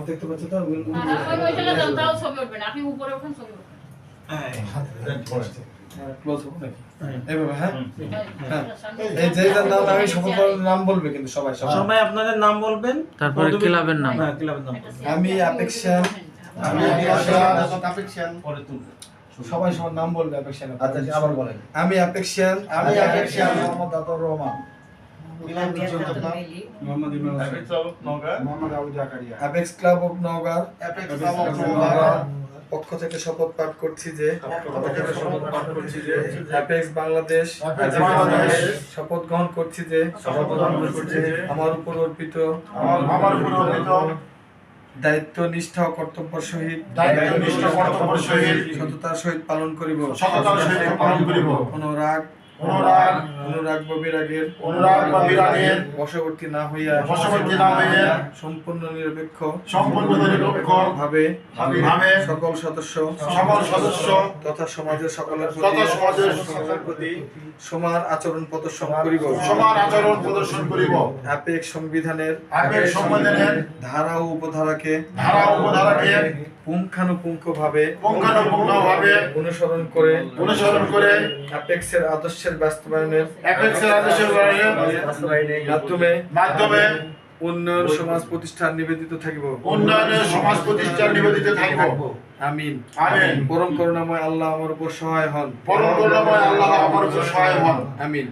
দেখতে পাচ্ছ তো আমি শপথ নাম বলবে কিন্তু সবাই সবাই আপনাদের নাম বলবেন, তারপরে ক্লাবের নাম। হ্যাঁ, ক্লাবের নাম। আমি অ্যাপেক্সিয়ান সবাই সবার নাম বলবে অ্যাপেক্সিয়ান। আচ্ছা আবার বলেন। আমি অ্যাপেক্সিয়ান মোহাম্মদ আতর Rahman, Mohammad Abu Zakaria, apex club of Naogaon apex club of Naogaon পক্ষ থেকে শপথ পাঠ করছি যে অ্যাপেক্স বাংলাদেশ শপথ গ্রহণ করছি যে আমার উপর অর্পিত দায়িত্ব নিষ্ঠা ও কর্তব্য সহিত সততার সহিত পালন করিব। কোনো রাগ অনুরাগ বা বিরাগের বশবর্তী না হইয়া সম্পূর্ণ নিরপেক্ষ ভাবে সকল সদস্য তথা সমাজের সকলের প্রতি সমান আচরণ প্রদর্শন করিব। অ্যাপেক্স সংবিধানের ধারা ও উপধারাকে পুঙ্খানুপুঙ্খভাবে অনুসরণ করে অ্যাপেক্সের আদর্শের বাস্তবায়নের মাধ্যমে উন্নয়ন সমাজ প্রতিষ্ঠান নিবেদিত থাকিব। আমিন। পরম করুণাময় আল্লাহ আমার উপর সহায় হন। আমিন।